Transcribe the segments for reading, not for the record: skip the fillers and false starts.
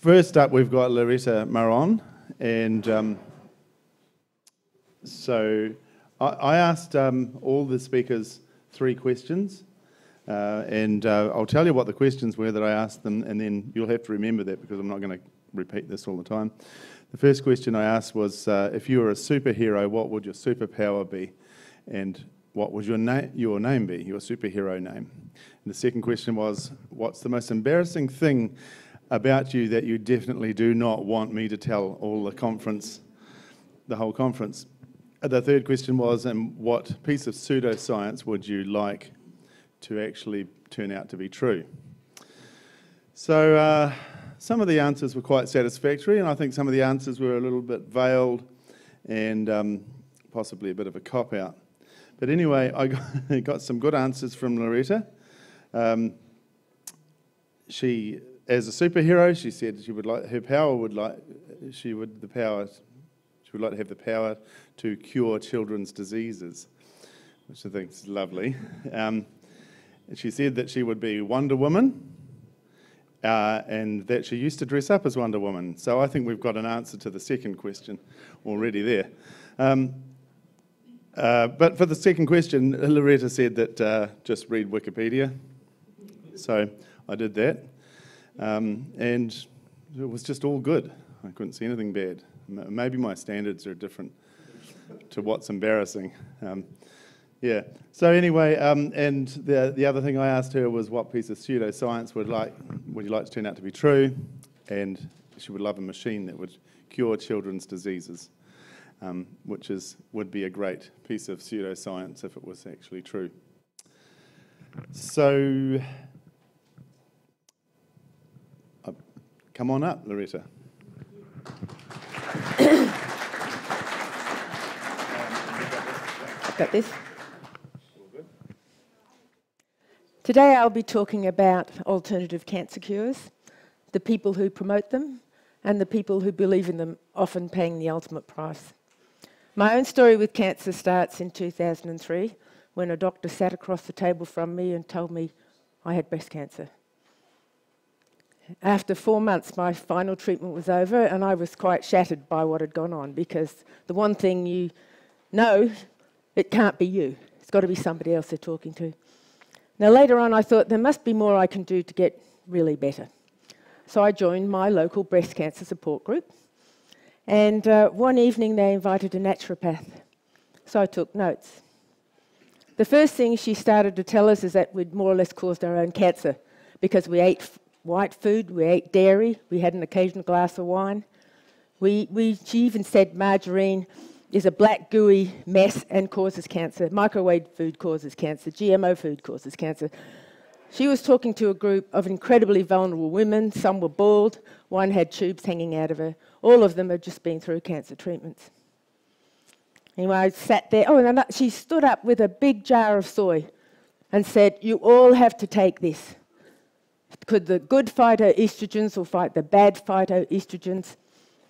First up, we've got Loretta Marron, and so I asked all the speakers 3 questions, and I'll tell you what the questions were that I asked them, and then you'll have to remember that because I'm not going to repeat this all the time. The first question I asked was, if you were a superhero, what would your superpower be? And what would your name be, your superhero name? And the second question was, what's the most embarrassing thing about you that you definitely do not want me to tell the whole conference? The third question was, what piece of pseudoscience would you like to actually turn out to be true? So some of the answers were quite satisfactory, and I think some of the answers were a little bit veiled and possibly a bit of a cop-out. But anyway, I got some good answers from Loretta. She, as a superhero, she said she would like to have the power to cure children's diseases, which I think is lovely. She said that she would be Wonder Woman, and that she used to dress up as Wonder Woman. So I think we've got an answer to the second question already there. But for the second question, Loretta said that just read Wikipedia. So I did that. And it was just all good. I couldn't see anything bad. Maybe my standards are different to what's embarrassing. Yeah. So anyway, and the other thing I asked her was what piece of pseudoscience would you like to turn out to be true? And she would love a machine that would cure children's diseases, which would be a great piece of pseudoscience if it was actually true. So come on up, Loretta. Got this. Today I'll be talking about alternative cancer cures, the people who promote them, and the people who believe in them, often paying the ultimate price. My own story with cancer starts in 2003, when a doctor sat across the table from me and told me I had breast cancer. After 4 months, my final treatment was over, and I was quite shattered by what had gone on, because the one thing you know, it can't be you. It's got to be somebody else they're talking to. Now, later on, I thought there must be more I can do to get really better. So I joined my local breast cancer support group, and one evening they invited a naturopath. So I took notes. The first thing she started to tell us is that we'd more or less caused our own cancer, because we ate white food, we ate dairy, we had an occasional glass of wine. She even said margarine is a black gooey mess and causes cancer. Microwave food causes cancer. GMO food causes cancer. She was talking to a group of incredibly vulnerable women. Some were bald. One had tubes hanging out of her. All of them had just been through cancer treatments. Anyway, I sat there. Oh, and she stood up with a big jar of soy and said, "You all have to take this. Because the good phytoestrogens will fight the bad phytoestrogens,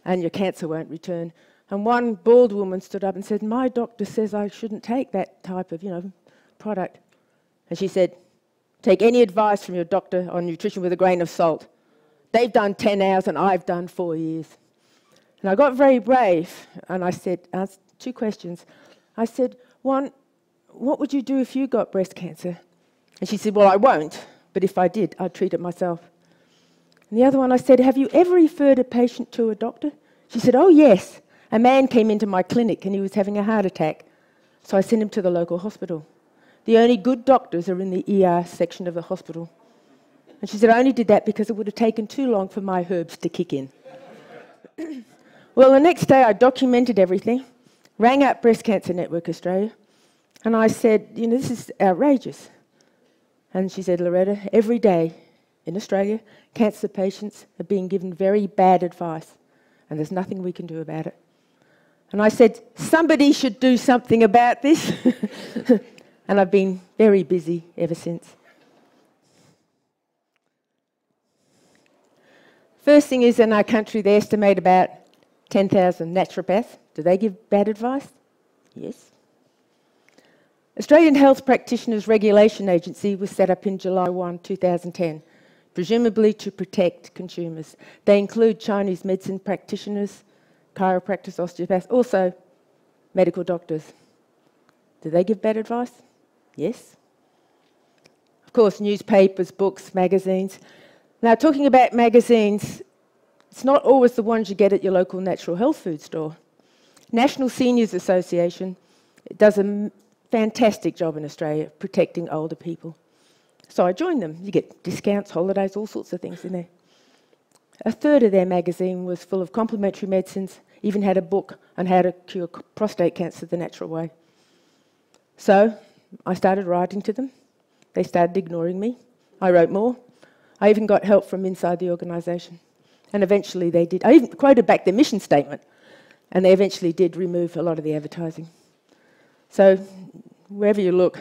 and your cancer won't return." And one bald woman stood up and said, "My doctor says I shouldn't take that type of, product." And she said, "Take any advice from your doctor on nutrition with a grain of salt. They've done 10 hours and I've done 4 years." And I got very brave, and I asked 2 questions. I said, one, what would you do if you got breast cancer? And she said, "Well, I won't, but if I did, I'd treat it myself." And the other one, I said, "Have you ever referred a patient to a doctor?" She said, "Oh, yes. A man came into my clinic and he was having a heart attack. So I sent him to the local hospital. The only good doctors are in the ER section of the hospital." And she said, "I only did that because it would have taken too long for my herbs to kick in." Well, the next day I documented everything, rang up Breast Cancer Network Australia, and I said, "This is outrageous." And she said, "Loretta, every day in Australia, cancer patients are being given very bad advice, and there's nothing we can do about it." And I said, "Somebody should do something about this." And I've been very busy ever since. First thing is, in our country, they estimate about 10,000 naturopaths. Do they give bad advice? Yes. Australian Health Practitioners Regulation Agency was set up in July 1, 2010, presumably to protect consumers. They include Chinese medicine practitioners, chiropractors, osteopaths, also medical doctors. Do they give bad advice? Yes. Of course, newspapers, books, magazines. Now, talking about magazines, it's not always the ones you get at your local natural health food store. National Seniors Association does a fantastic job in Australia protecting older people. So I joined them. You get discounts, holidays, all sorts of things in there. A third of their magazine was full of complementary medicines, even had a book on how to cure prostate cancer the natural way. So I started writing to them. They started ignoring me. I wrote more. I even got help from inside the organisation. And eventually they did. I even quoted back their mission statement. And they eventually did remove a lot of the advertising. So wherever you look.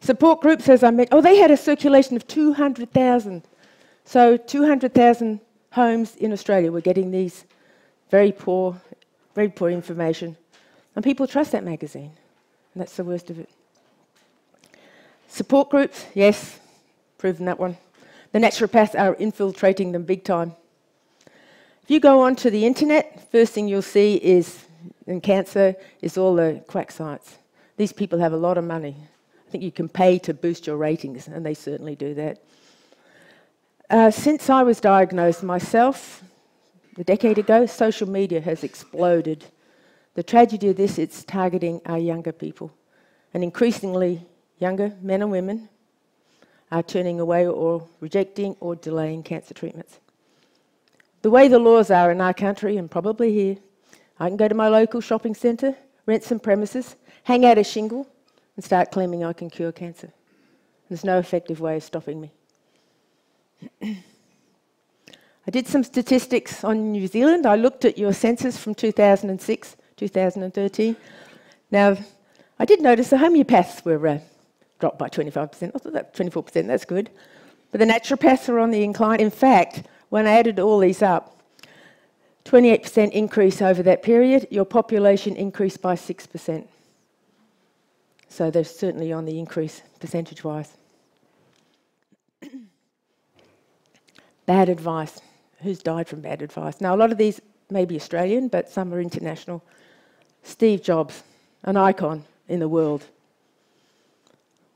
Support groups, as I mentioned, they had a circulation of 200,000. So 200,000 homes in Australia were getting these very poor information. And people trust that magazine. And that's the worst of it. Support groups, yes, proven that one. The naturopaths are infiltrating them big time. If you go onto the internet, first thing you'll see is, in cancer, is all the quack sites. These people have a lot of money. I think you can pay to boost your ratings, and they certainly do that. Since I was diagnosed myself, a decade ago, social media has exploded. The tragedy of this, it's targeting our younger people. And increasingly, younger men and women are turning away or rejecting or delaying cancer treatments. The way the laws are in our country, and probably here, I can go to my local shopping centre, rent some premises, hang out a shingle, and start claiming I can cure cancer. There's no effective way of stopping me. I did some statistics on New Zealand. I looked at your census from 2006, 2013. Now, I did notice the homeopaths were dropped by 25%. I thought that 24%, that's good. But the naturopaths are on the incline. In fact, when I added all these up, 28% increase over that period, your population increased by 6%. So they're certainly on the increase percentage-wise. Bad advice. Who's died from bad advice? Now, a lot of these may be Australian, but some are international. Steve Jobs, an icon in the world,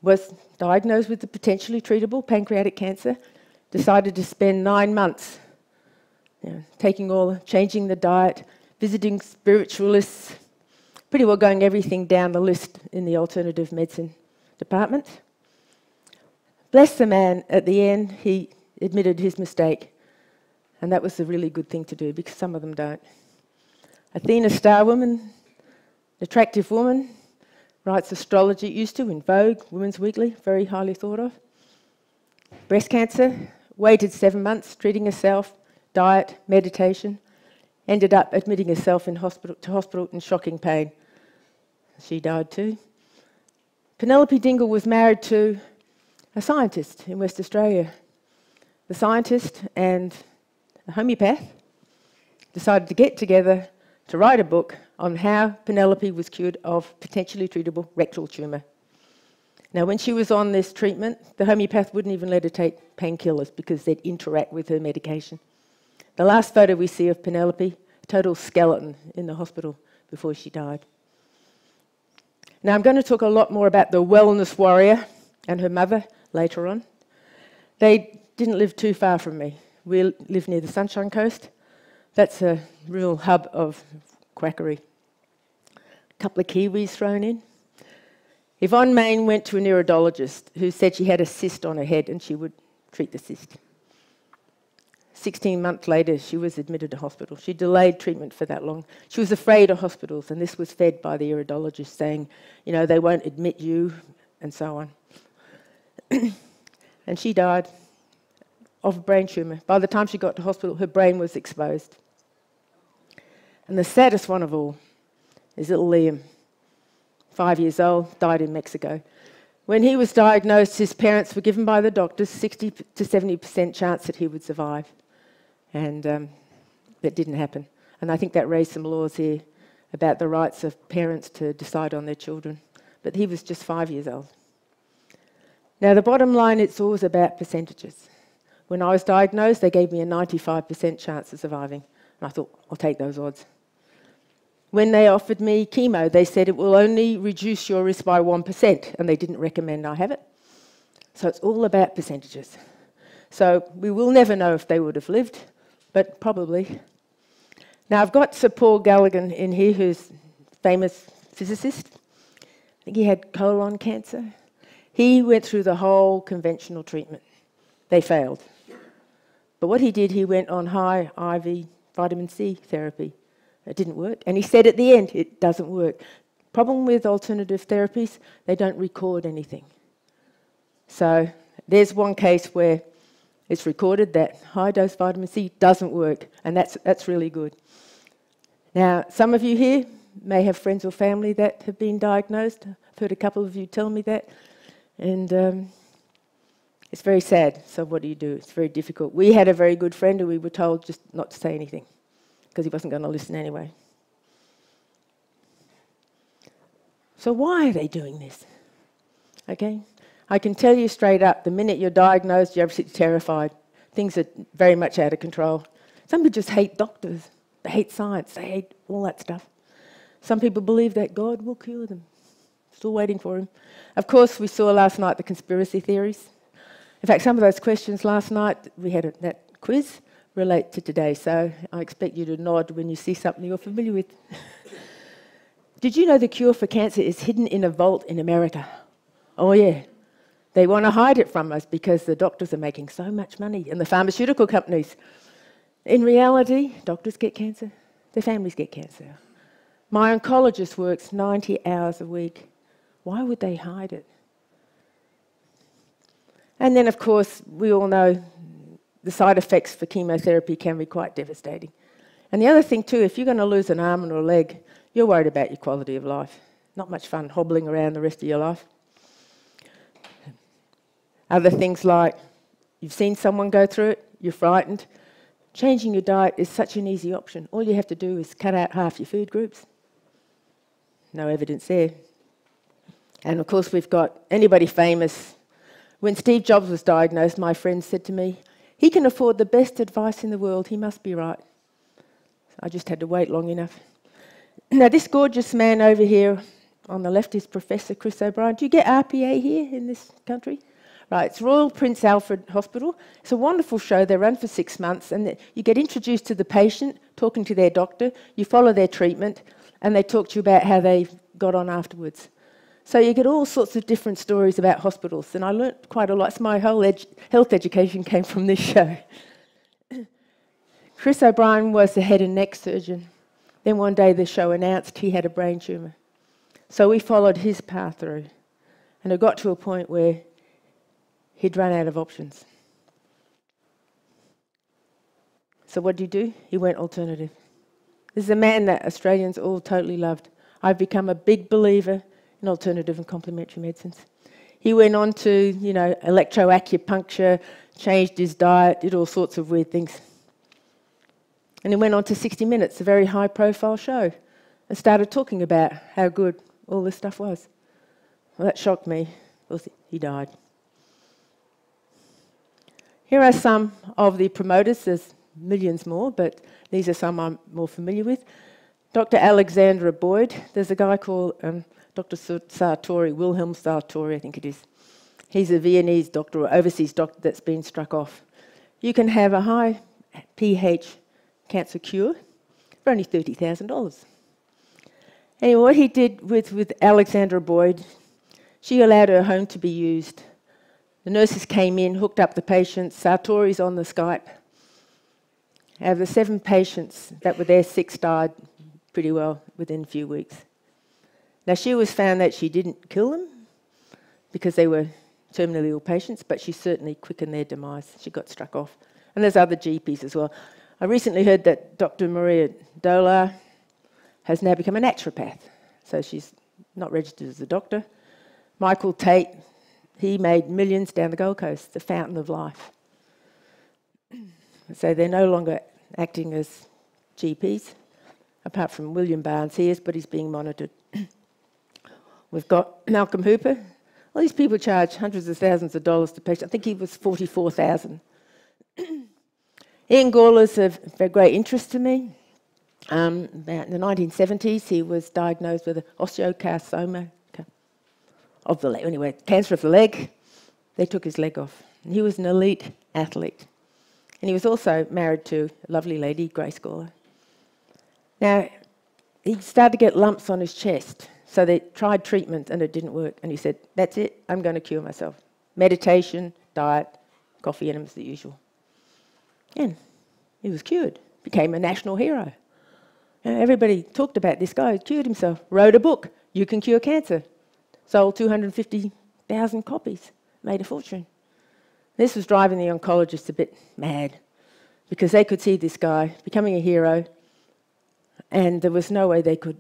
was diagnosed with the potentially treatable pancreatic cancer, decided to spend 9 months changing the diet, visiting spiritualists, pretty well going everything down the list in the alternative medicine department. Bless the man, at the end, he admitted his mistake. And that was a really good thing to do, because some of them don't. Athena Star woman, attractive woman, writes astrology, used to, in Vogue, Women's Weekly, very highly thought of. Breast cancer, waited 7 months, treating herself, diet, meditation, ended up admitting herself to hospital in shocking pain. She died too. Penelope Dingle was married to a scientist in West Australia. The scientist and a homeopath decided to get together to write a book on how Penelope was cured of potentially treatable rectal tumour. Now, when she was on this treatment, the homeopath wouldn't even let her take painkillers because they'd interact with her medication. The last photo we see of Penelope, a total skeleton in the hospital before she died. Now, I'm going to talk a lot more about the wellness warrior and her mother later on. They didn't live too far from me. We live near the Sunshine Coast. That's a real hub of quackery. A couple of Kiwis thrown in. Yvonne Main went to an iridologist who said she had a cyst on her head and she would treat the cyst. 16 months later, she was admitted to hospital. She delayed treatment for that long. She was afraid of hospitals, and this was fed by the iridologist saying, they won't admit you, and so on. And she died of a brain tumour. By the time she got to hospital, her brain was exposed. And the saddest one of all is little Liam, 5 years old, died in Mexico. When he was diagnosed, his parents were given by the doctors 60 to 70% chance that he would survive. And that didn't happen. And I think that raised some laws here about the rights of parents to decide on their children. But he was just 5 years old. Now, the bottom line, it's always about percentages. When I was diagnosed, they gave me a 95% chance of surviving. And I thought, I'll take those odds. When they offered me chemo, they said it will only reduce your risk by 1%, and they didn't recommend I have it. So it's all about percentages. So we will never know if they would have lived, but probably. Now, I've got Sir Paul Galligan in here, who's a famous physicist. I think he had colon cancer. He went through the whole conventional treatment. They failed. But what he did, he went on high IV vitamin C therapy. It didn't work. And he said at the end, it doesn't work. Problem with alternative therapies, they don't record anything. So there's one case where it's recorded that high-dose vitamin C doesn't work, and that's really good. Now, some of you here may have friends or family that have been diagnosed. I've heard a couple of you tell me that. And it's very sad. So what do you do? It's very difficult. We had a very good friend who we were told just not to say anything because he wasn't going to listen anyway. So why are they doing this? Okay? I can tell you straight up, the minute you're diagnosed, you're absolutely terrified. Things are very much out of control. Some people just hate doctors. They hate science. They hate all that stuff. Some people believe that God will cure them. Still waiting for him. Of course, we saw last night the conspiracy theories. In fact, some of those questions last night, we had that quiz, relate to today. So I expect you to nod when you see something you're familiar with. Did you know the cure for cancer is hidden in a vault in America? Oh, yeah. They want to hide it from us because the doctors are making so much money, and the pharmaceutical companies. In reality, doctors get cancer. Their families get cancer. My oncologist works 90 hours a week. Why would they hide it? And then, of course, we all know the side effects for chemotherapy can be quite devastating. And the other thing, too, if you're going to lose an arm or a leg, you're worried about your quality of life. Not much fun hobbling around the rest of your life. Other things like you've seen someone go through it, you're frightened. Changing your diet is such an easy option. All you have to do is cut out half your food groups. No evidence there. And of course, we've got anybody famous. When Steve Jobs was diagnosed, my friend said to me, he can afford the best advice in the world, he must be right. I just had to wait long enough. Now, this gorgeous man over here on the left is Professor Chris O'Brien. Do you get RPA here in this country? Right, it's Royal Prince Alfred Hospital. It's a wonderful show. They run for 6 months, and you get introduced to the patient, talking to their doctor, you follow their treatment, and they talk to you about how they got on afterwards. So you get all sorts of different stories about hospitals, and I learnt quite a lot. So my whole health education came from this show. Chris O'Brien was the head and neck surgeon. Then one day the show announced he had a brain tumour. So we followed his path through, and it got to a point where he'd run out of options. So what did he do? He went alternative. This is a man that Australians all totally loved. I've become a big believer in alternative and complementary medicines. He went on to, electroacupuncture, changed his diet, did all sorts of weird things. And he went on to 60 Minutes, a very high-profile show, and started talking about how good all this stuff was. Well, that shocked me. He died. Here are some of the promoters. There's millions more, but these are some I'm more familiar with. Dr. Alexandra Boyd. There's a guy called Dr. Sartori, Wilhelm Sartori, I think it is. He's a Viennese doctor or overseas doctor that's been struck off. You can have a high pH cancer cure for only $30,000. Anyway, what he did with Alexandra Boyd, she allowed her home to be used. The nurses came in, hooked up the patients. Sartori's on the Skype. Out of the 7 patients that were there, 6 died pretty well within a few weeks. Now, she was found that she didn't kill them because they were terminally ill patients, but she certainly quickened their demise. She got struck off. And there's other GPs as well. I recently heard that Dr. Maria Dolar has now become a naturopath, so she's not registered as a doctor. Michael Tate, he made millions down the Gold Coast, the fountain of life. So they're no longer acting as GPs, apart from William Barnes. He is, but he's being monitored. We've got Malcolm Hooper. All these people charge hundreds of thousands of dollars to patients. I think he was $44,000. Ian Gawler's of very great interest to me. About in the 1970s, he was diagnosed with an osteocarcinoma of the leg. Anyway, cancer of the leg. They took his leg off. And he was an elite athlete. And he was also married to a lovely lady, Grace Gawler. Now, he started to get lumps on his chest. So they tried treatment and it didn't work. And he said, that's it, I'm going to cure myself. Meditation, diet, coffee enemas, the usual. And he was cured, became a national hero. Everybody talked about this guy, cured himself, wrote a book, You Can Cure Cancer. Sold 250,000 copies, made a fortune. This was driving the oncologists a bit mad because they could see this guy becoming a hero and there was no way they could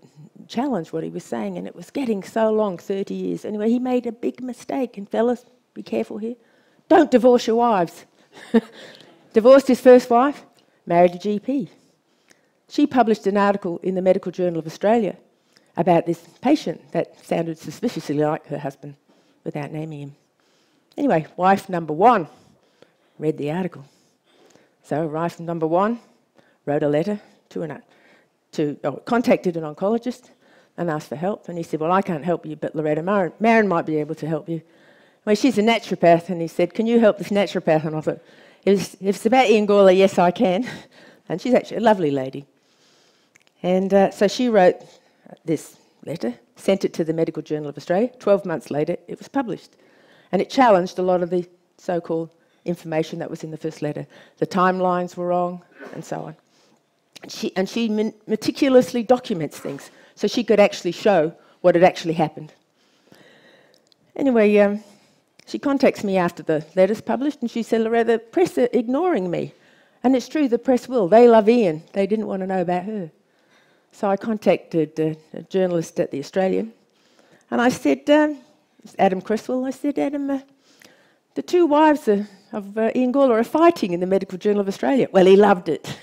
challenge what he was saying, and it was getting so long, 30 years. Anyway, he made a big mistake, and fellas, be careful here. Don't divorce your wives. Divorced his first wife, married a GP. She published an article in the Medical Journal of Australia about this patient that sounded suspiciously like her husband, without naming him. Anyway, wife number one read the article. So wife number one wrote a letter contacted an oncologist and asked for help. And he said, well, I can't help you, but Loretta Marron might be able to help you. Well, she's a naturopath. And he said, can you help this naturopath? And I thought, if it's about Ian Gawler, yes, I can. And she's actually a lovely lady. And so she wrote this letter, sent it to the Medical Journal of Australia. 12 months later, it was published. And it challenged a lot of the so-called information that was in the first letter. The timelines were wrong, and so on. And she meticulously documents things, so she could actually show what had actually happened. Anyway, she contacts me after the letter's published, and she said, Loretta, the press are ignoring me. And it's true, the press will. They love Ian. They didn't want to know about her. So I contacted a journalist at The Australian, and I said, Adam Cresswell, I said, Adam, the two wives of Ian Gawler are fighting in the Medical Journal of Australia. Well, he loved it.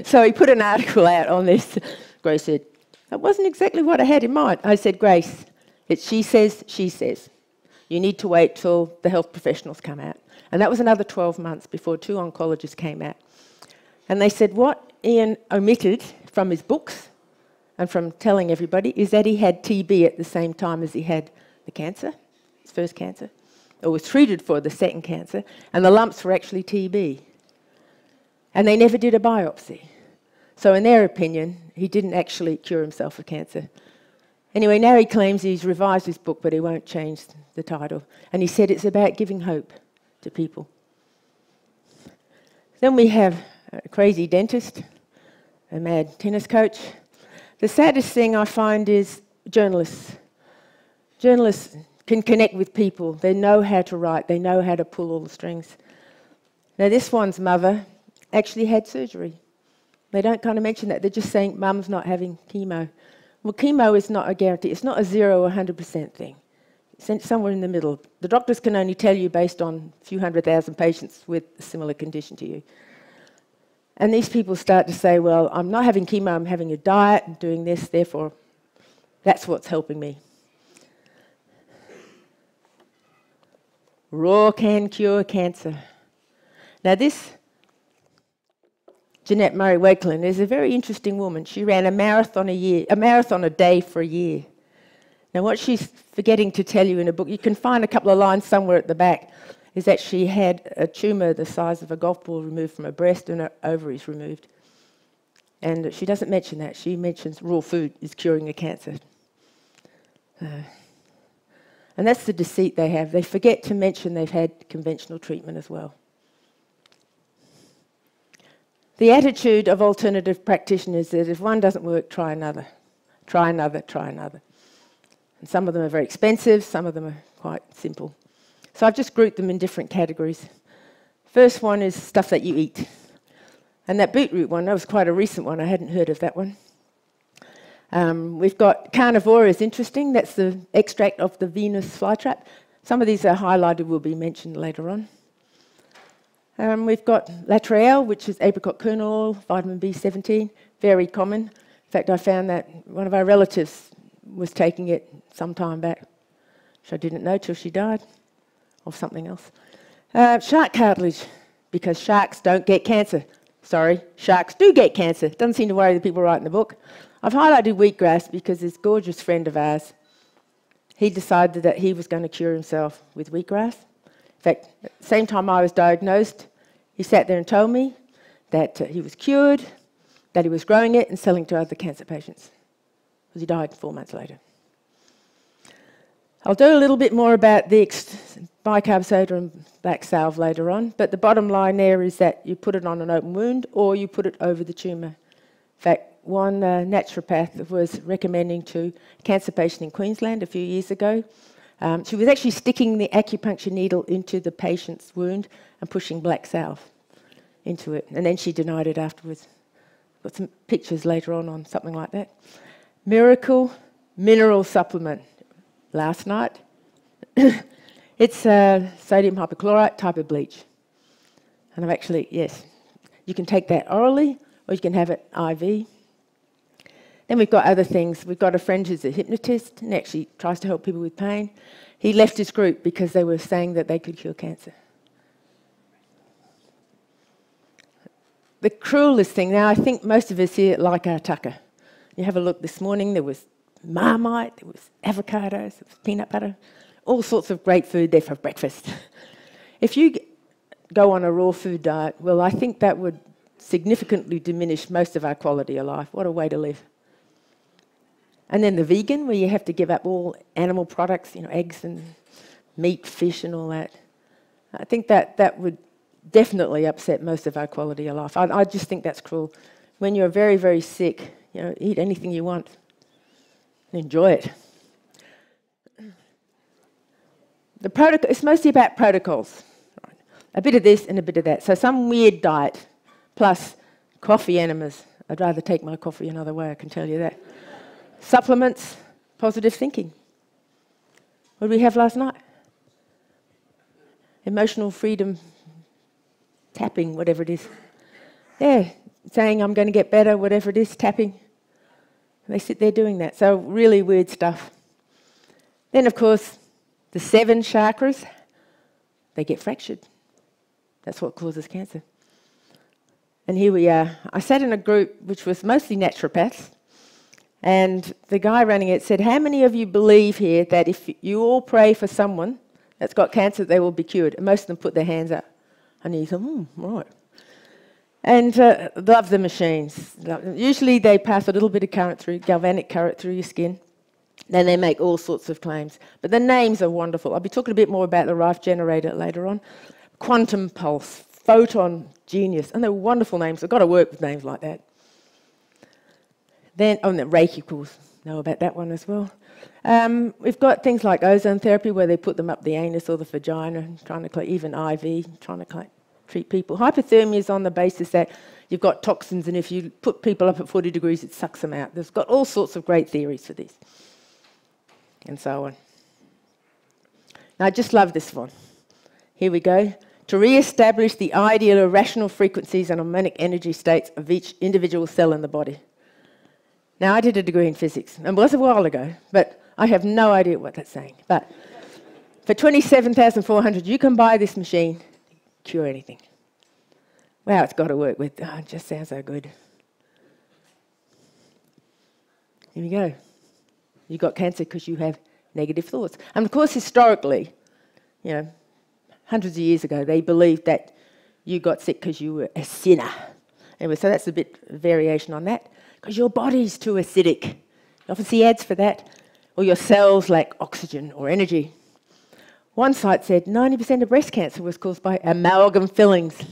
So he put an article out on this. Grace said, that wasn't exactly what I had in mind. I said, Grace, it's she says, she says. You need to wait till the health professionals come out. And that was another 12 months before two oncologists came out. And they said what Ian omitted from his books and from telling everybody is that he had TB at the same time as he had the cancer, his first cancer, or was treated for the second cancer, and the lumps were actually TB. And they never did a biopsy. So in their opinion, he didn't actually cure himself of cancer. Anyway, now he claims he's revised his book, but he won't change the title. And he said it's about giving hope to people. Then we have a crazy dentist, a mad tennis coach. The saddest thing I find is journalists. Journalists can connect with people. They know how to write. They know how to pull all the strings. Now, this one's mother actually had surgery. They don't kind of mention that. They're just saying, Mum's not having chemo. Well, chemo is not a guarantee. It's not a 0 or 100% thing. It's somewhere in the middle. The doctors can only tell you based on a few 100,000 patients with a similar condition to you. And these people start to say, well, I'm not having chemo, I'm having a diet and doing this, therefore that's what's helping me. Raw can cure cancer. Now this Jeanette Murray Wakelin is a very interesting woman. She ran a marathon a day for a year. Now what she's forgetting to tell you in a book, you can find a couple of lines somewhere at the back, is that she had a tumour the size of a golf ball removed from her breast and her ovaries removed. And she doesn't mention that. She mentions raw food is curing a cancer. And that's the deceit they have. They forget to mention they've had conventional treatment as well. The attitude of alternative practitioners is that if one doesn't work, try another. Try another, try another. And some of them are very expensive, some of them are quite simple. So I've just grouped them in different categories. First one is stuff that you eat. And that beetroot one, that was quite a recent one. I hadn't heard of that one. We've got carnivore is interesting. That's the extract of the Venus flytrap. Some of these are highlighted, will be mentioned later on. We've got Latreille, which is apricot kernel oil, vitamin B17, very common. In fact, I found that one of our relatives was taking it some time back, which I didn't know till she died, of something else. Shark cartilage, because sharks don't get cancer. Sorry, sharks do get cancer. Doesn't seem to worry the people writing the book. I've highlighted wheatgrass because this gorgeous friend of ours, he decided that he was going to cure himself with wheatgrass. In fact, at the same time I was diagnosed, he sat there and told me that he was cured, that he was growing it and selling to other cancer patients, because he died 4 months later. I'll do a little bit more about the bicarb soda and black salve later on, but the bottom line there is that you put it on an open wound or you put it over the tumour. In fact, one naturopath was recommending to a cancer patient in Queensland a few years ago. She was actually sticking the acupuncture needle into the patient's wound and pushing black salve into it, and then she denied it afterwards. Got some pictures later on something like that. Miracle mineral supplement. Last night. It's sodium hypochlorite type of bleach. And I've actually, yes, you can take that orally or you can have it IV. Then we've got other things. We've got a friend who's a hypnotist and actually tries to help people with pain. He left his group because they were saying that they could cure cancer. The cruelest thing, now I think most of us here like our tucker. You have a look this morning, there was Marmite, there was avocados, there was peanut butter, all sorts of great food there for breakfast. If you go on a raw food diet, well, I think that would significantly diminish most of our quality of life. What a way to live. And then the vegan, where you have to give up all animal products, you know, eggs and meat, fish and all that. I think that would definitely upset most of our quality of life. I just think that's cruel. When you're very, very sick, you know, eat anything you want. Enjoy it. The protocol, it's mostly about protocols. Right. A bit of this and a bit of that. So some weird diet, plus coffee enemas. I'd rather take my coffee another way, I can tell you that. Supplements, positive thinking. What did we have last night? Emotional freedom, tapping, whatever it is. Yeah, saying I'm going to get better, whatever it is, tapping. They sit there doing that. So really weird stuff. Then, of course, the 7 chakras, they get fractured. That's what causes cancer. And here we are. I sat in a group which was mostly naturopaths, and the guy running it said, how many of you believe here that if you all pray for someone that's got cancer, they will be cured? And most of them put their hands up. And he said, right. And love the machines. Usually they pass a little bit of current through, galvanic current through your skin. Then they make all sorts of claims. But the names are wonderful. I'll be talking a bit more about the Rife generator later on. Quantum pulse, photon genius. And they're wonderful names. I've got to work with names like that. Then, the Reiki, of course. Know about that one as well. We've got things like ozone therapy, where they put them up the anus or the vagina, trying to even IV, trying to treat people. Hypothermia is on the basis that you've got toxins, and if you put people up at 40 degrees, it sucks them out. There's got all sorts of great theories for this, and so on. Now, I just love this one. Here we go. To re-establish the ideal irrational frequencies and harmonic energy states of each individual cell in the body. Now, I did a degree in physics, and it was a while ago, but I have no idea what that's saying. But for $27,400, you can buy this machine, cure anything. Wow, it's got to work with. Oh, it just sounds so good. Here we go. You got cancer because you have negative thoughts. And of course, historically, you know, hundreds of years ago, they believed that you got sick because you were a sinner. Anyway, so that's a bit of variation on that. Because your body's too acidic. You often see ads for that. Or your cells lack oxygen or energy. One site said 90% of breast cancer was caused by amalgam fillings.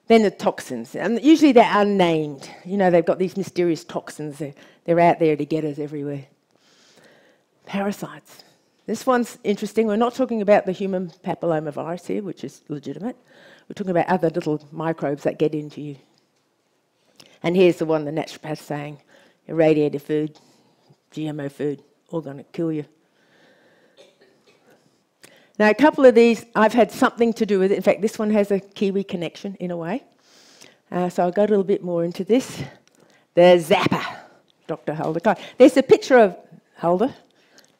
Then the toxins. And usually they're unnamed. You know, they've got these mysterious toxins. They're out there to get us everywhere. Parasites. This one's interesting. We're not talking about the human papillomavirus here, which is legitimate. We're talking about other little microbes that get into you. And here's the one the naturopath's saying, irradiated food, GMO food, all going to kill you. Now, a couple of these, I've had something to do with it. In fact, this one has a Kiwi connection in a way. So I'll go a little bit more into this. The Zapper, Dr. Hulder. There's a picture of Hulder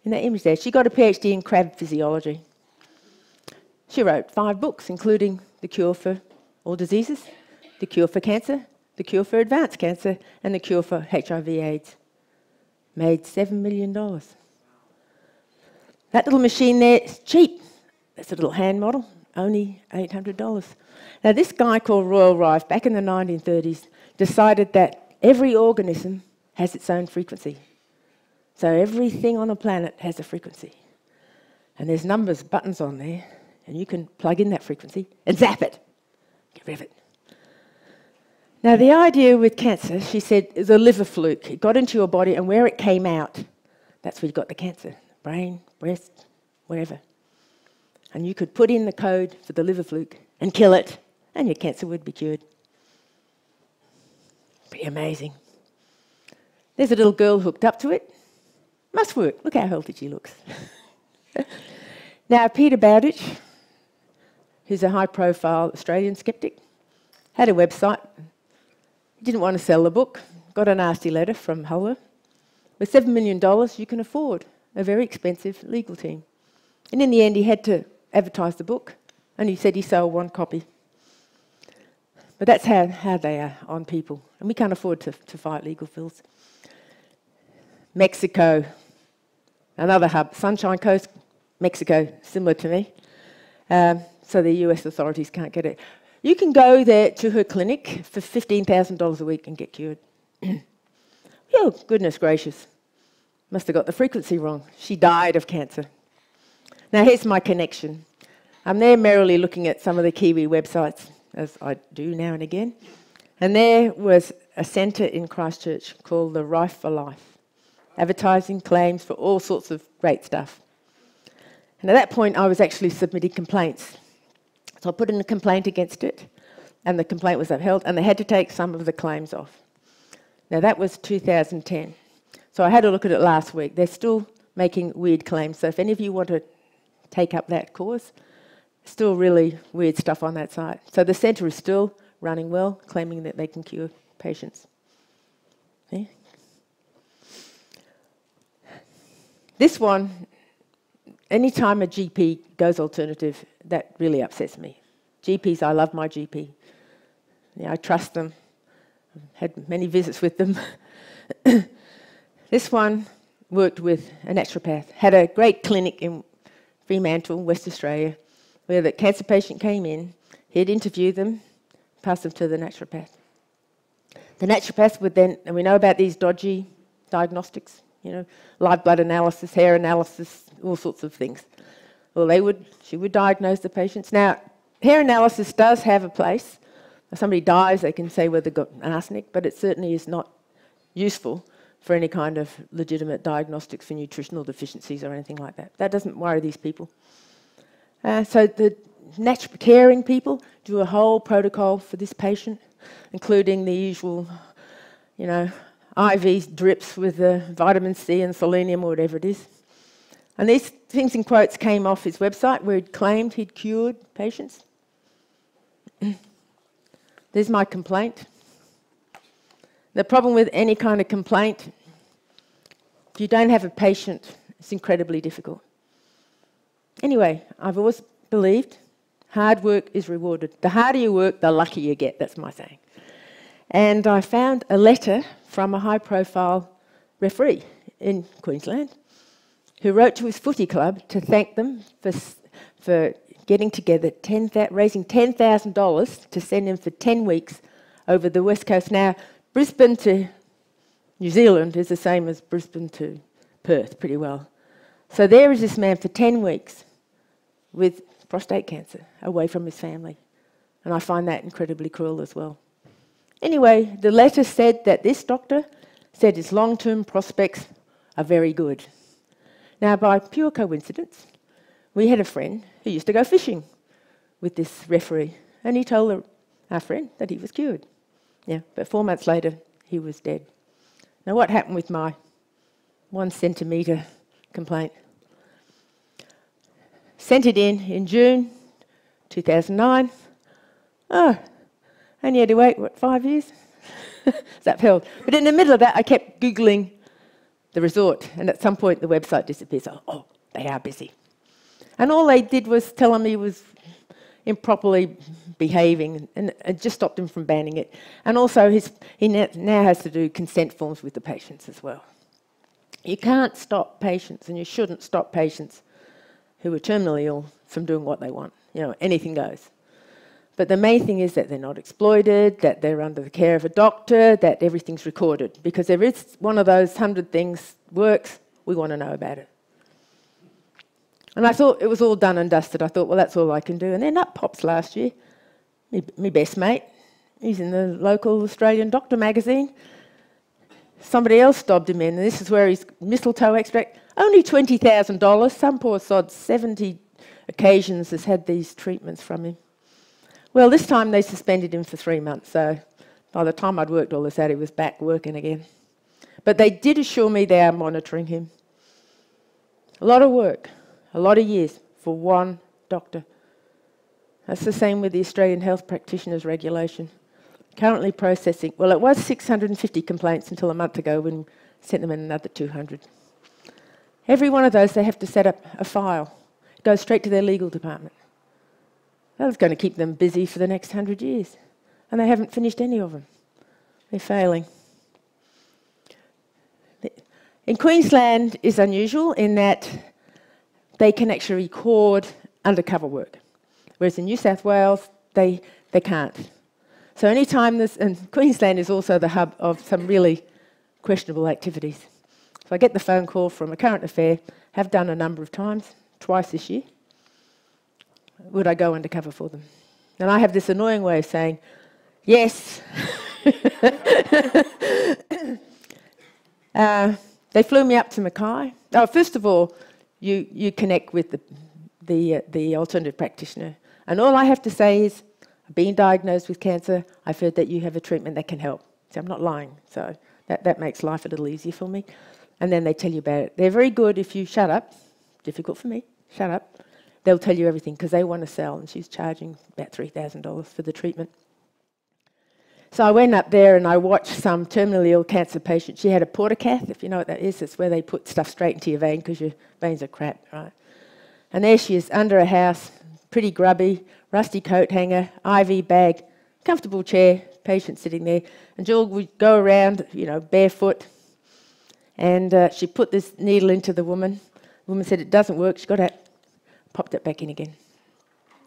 in that image there. She got a PhD in crab physiology. She wrote 5 books, including the cure for all diseases, the cure for cancer, the cure for advanced cancer, and the cure for HIV/AIDS. Made $7 million. That little machine there is cheap. That's a little hand model, only $800. Now, this guy called Royal Rife, back in the 1930s, decided that every organism has its own frequency. So everything on the planet has a frequency. And there's numbers, buttons on there, and you can plug in that frequency and zap it. Get rid of it. Now, the idea with cancer, she said, is a liver fluke. It got into your body, and where it came out, that's where you got the cancer. Brain, breast, wherever. And you could put in the code for the liver fluke and kill it, and your cancer would be cured. Pretty amazing. There's a little girl hooked up to it. Must work. Look how healthy she looks. Now, Peter Bowditch, who's a high-profile Australian skeptic, had a website. He didn't want to sell the book. Got a nasty letter from Huller. With $7 million, you can afford a very expensive legal team. And in the end, he had to advertise the book, and he said he sold 1 copy. But that's how they are on people. And we can't afford to fight legal bills. Mexico, another hub. Sunshine Coast, Mexico, similar to me. So the US authorities can't get it. You can go there to her clinic for $15,000 a week and get cured. Oh, goodness gracious. Must have got the frequency wrong. She died of cancer. Now, here's my connection. I'm there merrily looking at some of the Kiwi websites, as I do now and again. And there was a centre in Christchurch called the Rife for Life, advertising claims for all sorts of great stuff. And at that point, I was actually submitting complaints. So I put in a complaint against it, and the complaint was upheld, and they had to take some of the claims off. Now, that was 2010. So I had a look at it last week. They're still making weird claims. So if any of you want to take up that cause, still really weird stuff on that site. So the centre is still running well, claiming that they can cure patients. Yeah. This one, anytime a GP goes alternative, that really upsets me. GPs, I love my GP. Yeah, I trust them. I've had many visits with them. This one worked with a naturopath, had a great clinic in Fremantle, West Australia, where the cancer patient came in, he'd interview them, pass them to the naturopath. The naturopath would then, and we know about these dodgy diagnostics, you know, live blood analysis, hair analysis, all sorts of things. Well, she would diagnose the patients. Now, hair analysis does have a place. If somebody dies, they can say whether they've got arsenic, but it certainly is not useful for any kind of legitimate diagnostics for nutritional deficiencies or anything like that. That doesn't worry these people. So the caring people do a whole protocol for this patient, including the usual, you know, IV drips with vitamin C and selenium or whatever it is. And these things in quotes came off his website where he'd claimed he'd cured patients. There's my complaint. The problem with any kind of complaint, if you don't have a patient, it's incredibly difficult. Anyway, I've always believed hard work is rewarded. The harder you work, the luckier you get, that's my saying. And I found a letter from a high-profile referee in Queensland who wrote to his footy club to thank them for getting together, raising $10,000 to send him for 10 weeks over the West Coast. Now, Brisbane to New Zealand is the same as Brisbane to Perth, pretty well. So there is this man for 10 weeks with prostate cancer away from his family. And I find that incredibly cruel as well. Anyway, the letter said that this doctor said his long-term prospects are very good. Now, by pure coincidence, we had a friend who used to go fishing with this referee, and he told our friend that he was cured. Yeah, but 4 months later, he was dead. Now, what happened with my 1 centimetre complaint? Sent it in June 2009. Oh, and you had to wait, 5 years? It's upheld. But in the middle of that, I kept Googling the resort, and at some point, the website disappeared. So, oh, they are busy. And all they did was tell him he was improperly behaving, and it just stopped him from banning it. And also he now has to do consent forms with the patients as well. You can't stop patients, and you shouldn't stop patients who are terminally ill from doing what they want. You know, anything goes. But the main thing is that they're not exploited, that they're under the care of a doctor, that everything's recorded. Because there is one of those 100 things works, we want to know about it. And I thought it was all done and dusted. I thought, well, that's all I can do. And then up pops last year, me best mate. He's in the local Australian doctor magazine. Somebody else dobbed him in, and this is where his mistletoe extract, only $20,000. Some poor sod, 70 occasions has had these treatments from him. Well, this time they suspended him for 3 months, so by the time I'd worked all this out, he was back working again. But they did assure me they are monitoring him. A lot of work, a lot of years for one doctor. That's the same with the Australian Health Practitioners Regulation. Currently processing, well, it was 650 complaints until a month ago when we sent them in another 200. Every one of those, they have to set up a file. It goes straight to their legal department. That's going to keep them busy for the next 100 years. And they haven't finished any of them. They're failing. In Queensland is unusual in that they can actually record undercover work. Whereas in New South Wales, they can't. So any time this, and Queensland is also the hub of some really questionable activities. So I get the phone call from a current affair, have done a number of times, twice this year. Would I go undercover for them? And I have this annoying way of saying, yes. They flew me up to Mackay. Oh, first of all, you connect with the alternative practitioner. And all I have to say is, I've been diagnosed with cancer. I've heard that you have a treatment that can help. So I'm not lying. So that makes life a little easier for me. And then they tell you about it. They're very good if you shut up. Difficult for me. Shut up. They'll tell you everything because they want to sell. And she's charging about $3,000 for the treatment. So I went up there and I watched some terminally ill cancer patient. She had a portacath, if you know what that is. It's where they put stuff straight into your vein because your veins are crap, right? And there she is under a house, pretty grubby, rusty coat hanger, IV bag, comfortable chair, patient sitting there. And Jill would go around, you know, barefoot. And she put this needle into the woman. The woman said it doesn't work. She got out, popped it back in again.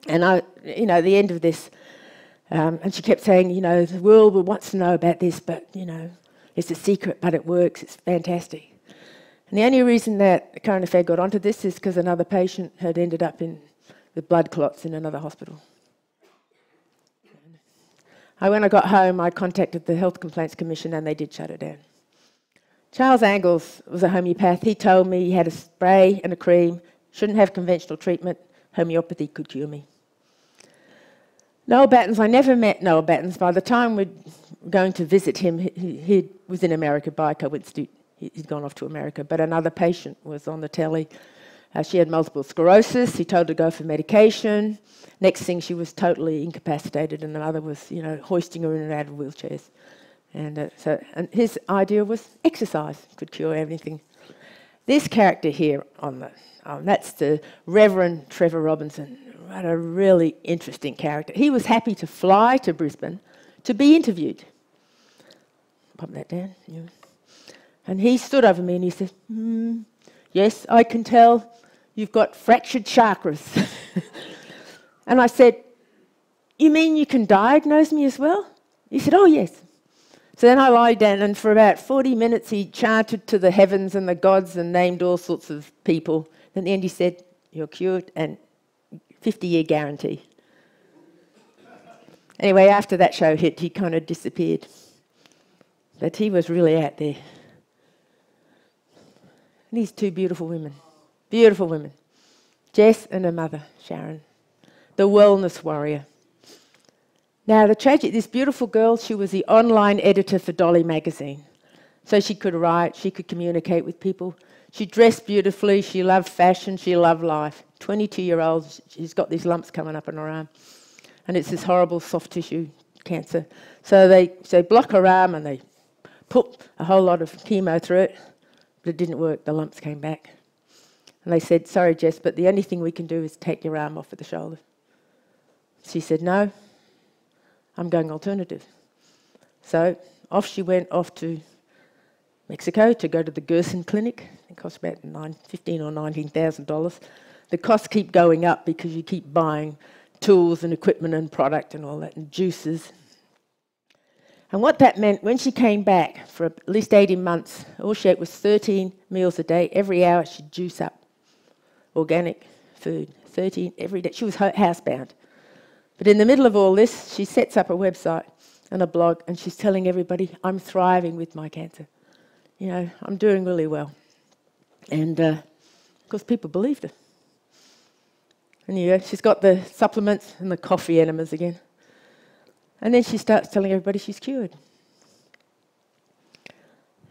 And at the end of this, and she kept saying, you know, the world wants to know about this, but, you know, it's a secret, but it works. It's fantastic. And the only reason that the current affair got onto this is because another patient had ended up with blood clots in another hospital. When I got home, I contacted the Health Complaints Commission and they did shut it down. Charles Angles was a homeopath. He told me he had a spray and a cream, shouldn't have conventional treatment, homeopathy could cure me. Noel Battens, I never met Noel Battens. By the time we're going to visit him, he was in America by coincidence. He'd gone off to America, but another patient was on the telly. She had multiple sclerosis. He told her to go for medication. Next thing, she was totally incapacitated, and another was, you know, hoisting her in and out of wheelchairs. And his idea was exercise could cure everything. This character here that's the Reverend Trevor Robinson. What a really interesting character. He was happy to fly to Brisbane to be interviewed. Pop that down. Yeah. And he stood over me and he said, yes, I can tell you've got fractured chakras. And I said, you mean you can diagnose me as well? He said, oh, yes. So then I lied down, and for about 40 minutes he chanted to the heavens and the gods and named all sorts of people. Then at the end he said, you're cured, and 50-year guarantee. Anyway, after that show hit, he kind of disappeared. But he was really out there. These two beautiful women, Jess and her mother, Sharon, the wellness warrior. Now, this beautiful girl, she was the online editor for Dolly magazine. So she could write, she could communicate with people. She dressed beautifully, she loved fashion, she loved life. 22-year-old, she's got these lumps coming up on her arm. And it's this horrible soft tissue cancer. So they block her arm and they put a whole lot of chemo through it. But it didn't work, the lumps came back. And they said, sorry, Jess, but the only thing we can do is take your arm off of the shoulder. She said, no, I'm going alternative. So off she went off to Mexico to go to the Gerson clinic. It cost about $15,000 or $19,000. The costs keep going up because you keep buying tools and equipment and product and all that, and juices. And what that meant, when she came back for at least 18 months, all she ate was 13 meals a day. Every hour she'd juice up organic food, 13 every day. She was housebound. But in the middle of all this, she sets up a website and a blog, and she's telling everybody, I'm thriving with my cancer. You know, I'm doing really well. And of course, people believed her. And she's got the supplements and the coffee enemas again. And then she starts telling everybody she's cured.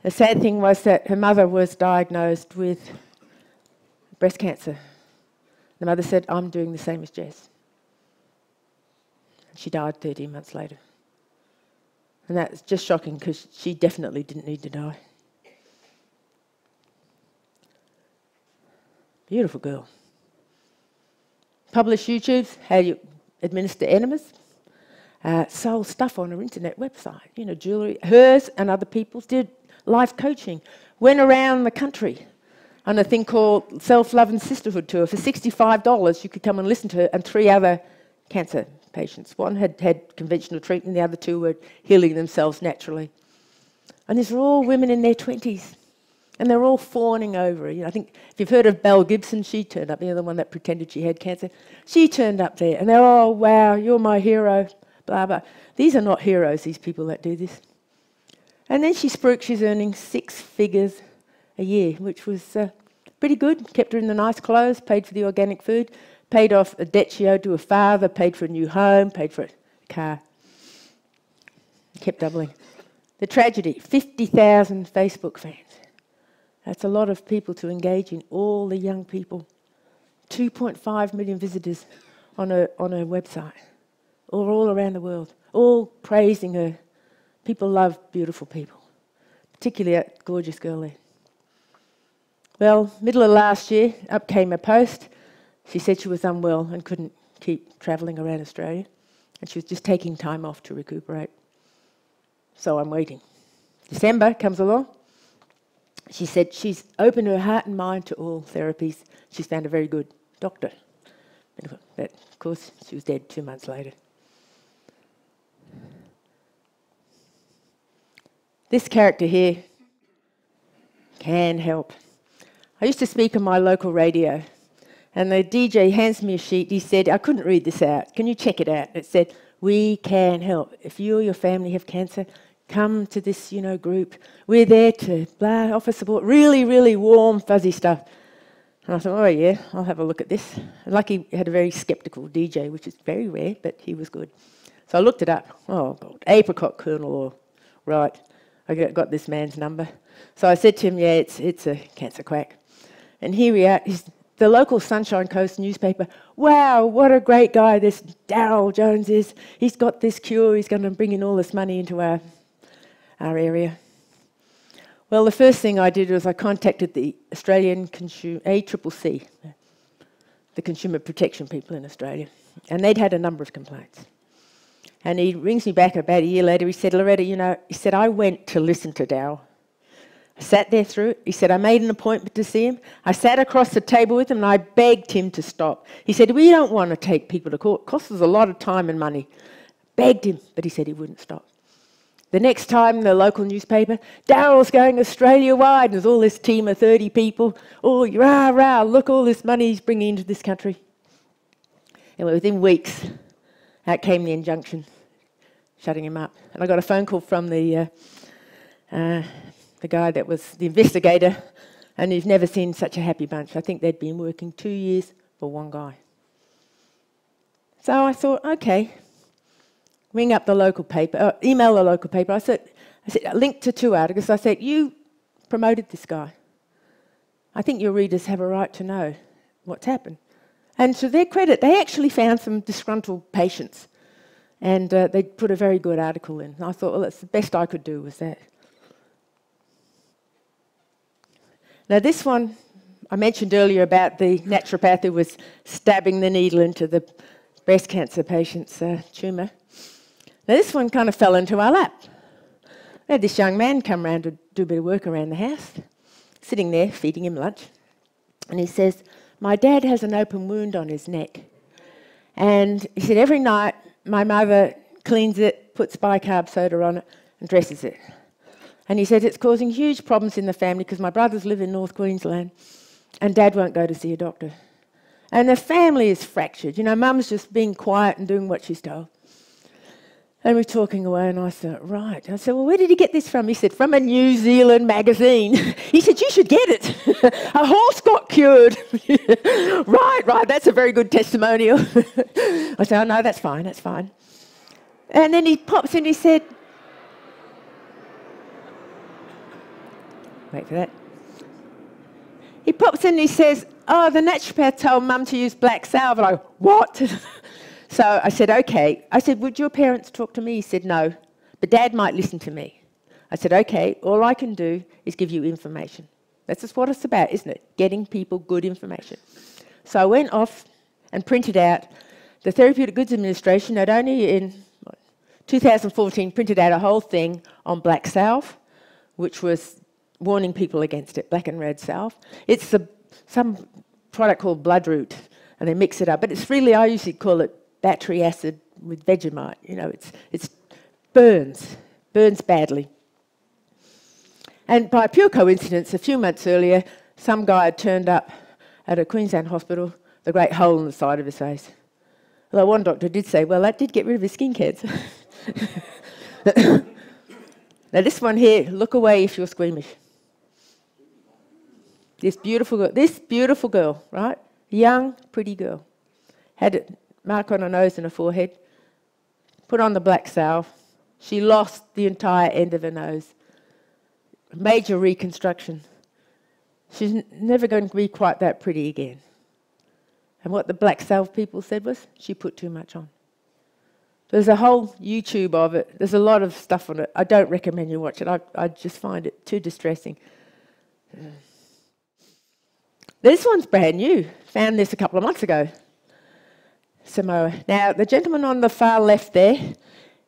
The sad thing was that her mother was diagnosed with breast cancer. The mother said, I'm doing the same as Jess. She died 13 months later. And that's just shocking because she definitely didn't need to die. Beautiful girl. Published YouTubes, how you administer enemas. Sold stuff on her internet website, you know, jewellery. Hers and other people's did life coaching. Went around the country on a thing called Self-Love and Sisterhood Tour. For $65, you could come and listen to her and 3 other cancer patients. One had had conventional treatment, the other 2 were healing themselves naturally. And these were all women in their 20s. And they're all fawning over her. You know, I think if you've heard of Belle Gibson, she turned up. You know, the one that pretended she had cancer. She turned up there. And they're, oh, wow, you're my hero. Blah, blah. These are not heroes, these people that do this. And then she spoke, she's earning 6 figures a year, which was pretty good. Kept her in the nice clothes, paid for the organic food, paid off a debt she owed to her father, paid for a new home, paid for a car. Kept doubling. The tragedy, 50,000 Facebook fans. That's a lot of people to engage in, all the young people. 2.5 million visitors on her website. All around the world, all praising her. People love beautiful people, particularly that gorgeous girl there. Well, middle of last year, up came a post. She said she was unwell and couldn't keep travelling around Australia, and she was just taking time off to recuperate. So I'm waiting. December comes along. She said she's opened her heart and mind to all therapies. She's found a very good doctor. But of course, she was dead 2 months later. This character here can help. I used to speak on my local radio, and the DJ hands me a sheet. He said, I couldn't read this out. Can you check it out? It said, we can help. If you or your family have cancer, come to this, group. We're there to offer support. Really, really warm, fuzzy stuff. And I thought, oh yeah, I'll have a look at this. Lucky he had a very sceptical DJ, which is very rare, but he was good. So I looked it up. Oh, God, apricot kernel oil. Right. I got this man's number. So I said to him, yeah, it's a cancer quack. And here we are. He's the local Sunshine Coast newspaper. Wow, what a great guy this Darryl Jones is. He's got this cure. He's going to bring in all this money into our area. Well, the first thing I did was I contacted the Australian ACCC, the consumer protection people in Australia, and they'd had a number of complaints. And he rings me back about a year later. He said, Loretta, he said, I went to listen to Darryl. I sat there through it. He said, I made an appointment to see him. I sat across the table with him and I begged him to stop. He said, we don't want to take people to court. It costs us a lot of time and money. Begged him, but he said he wouldn't stop. The next time, the local newspaper, Darryl's going Australia-wide, and there's all this team of 30 people. Oh, rah, rah, look all this money he's bringing into this country. And within weeks, out came the injunction, shutting him up. And I got a phone call from the guy that was the investigator, and he's never seen such a happy bunch. I think they'd been working 2 years for one guy. So I thought, okay, ring up the local paper, email the local paper. I said, link to 2 articles. I said, you promoted this guy. I think your readers have a right to know what's happened. And to their credit, they actually found some disgruntled patients. And they put a very good article in. And I thought, well, that's the best I could do was that. Now this one, I mentioned earlier about the naturopath who was stabbing the needle into the breast cancer patient's tumour. Now, this one kind of fell into our lap. We had this young man come round to do a bit of work around the house, sitting there feeding him lunch. And he says, my dad has an open wound on his neck. And he said, every night my mother cleans it, puts bicarb soda on it and dresses it. And he said, it's causing huge problems in the family because my brothers live in North Queensland and Dad won't go to see a doctor. And the family is fractured. You know, Mum's just being quiet and doing what she's told. And we're talking away, and I thought, right. I said, well, where did he get this from? He said, from a New Zealand magazine. He said, you should get it. A horse got cured. Right, that's a very good testimonial. I said, oh, no, that's fine, that's fine. And then he pops in, he said, wait for that. He pops in and he says, oh, the naturopath told Mum to use black salve. And I go, what? So I said, okay. I said, would your parents talk to me? He said, no, but Dad might listen to me. I said, okay, all I can do is give you information. That's just what it's about, isn't it? Getting people good information. So I went off and printed out the Therapeutic Goods Administration had only in 2014 printed out a whole thing on black salve, which was warning people against it, black and red salve. It's some product called Bloodroot, and they mix it up. But it's really, I usually call it battery acid with Vegemite. You know, it's burns badly. And by pure coincidence, a few months earlier, some guy had turned up at a Queensland hospital with a great hole in the side of his face. Although one doctor did say, well, that did get rid of his skin cancer. Now this one here, look away if you're squeamish. This beautiful girl, right? Young, pretty girl. Had a mark on her nose and her forehead. Put on the black salve. She lost the entire end of her nose. Major reconstruction. She's never going to be quite that pretty again. And what the black salve people said was, she put too much on. There's a whole YouTube of it. There's a lot of stuff on it. I don't recommend you watch it. I just find it too distressing. This one's brand new. Found this a couple of months ago. Samoa. Now, the gentleman on the far left there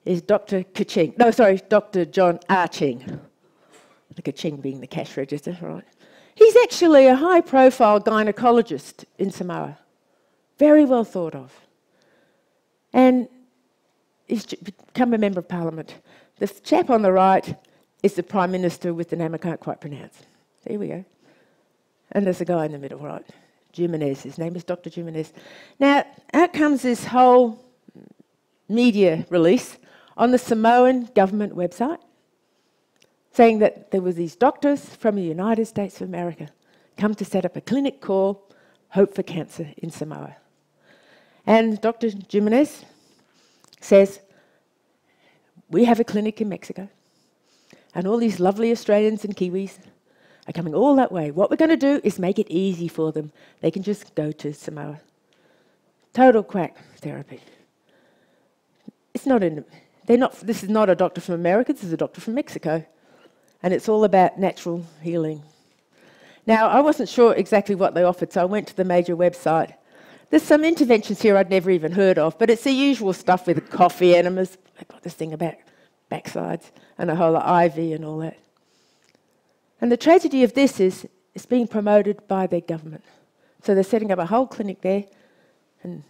is Dr. Kaching. No, sorry, Dr. John Ching. The Kaching being the cash register, right? He's actually a high-profile gynecologist in Samoa. Very well thought of. And he's become a member of parliament. The chap on the right is the Prime Minister with the name I can't quite pronounce. There we go. And there's a guy in the middle, right? Jimenez. His name is Dr. Jimenez. Now, out comes this whole media release on the Samoan government website saying that there were these doctors from the United States of America come to set up a clinic called Hope for Cancer in Samoa. And Dr. Jimenez says, we have a clinic in Mexico, and all these lovely Australians and Kiwis are coming all that way. What we're going to do is make it easy for them. They can just go to Samoa. Total quack therapy. It's not this is not a doctor from America, this is a doctor from Mexico. And it's all about natural healing. Now, I wasn't sure exactly what they offered, so I went to the major website. There's some interventions here I'd never even heard of, but it's the usual stuff with coffee enemas. They've got this thing about backsides and a whole IV and all that. And the tragedy of this is it's being promoted by their government. So they're setting up a whole clinic there, and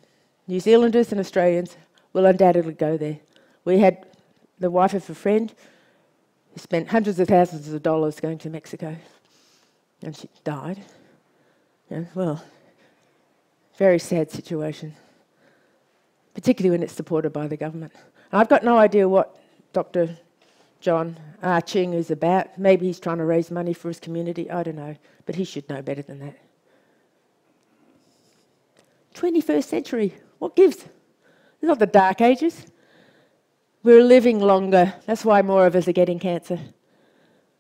New Zealanders and Australians will undoubtedly go there. We had the wife of a friend who spent hundreds of thousands of dollars going to Mexico, and she died. Yeah, well, very sad situation, particularly when it's supported by the government. And I've got no idea what Dr. John Ching is about. Maybe he's trying to raise money for his community. I don't know, but he should know better than that. 21st century, what gives? It's not the Dark Ages. We're living longer. That's why more of us are getting cancer.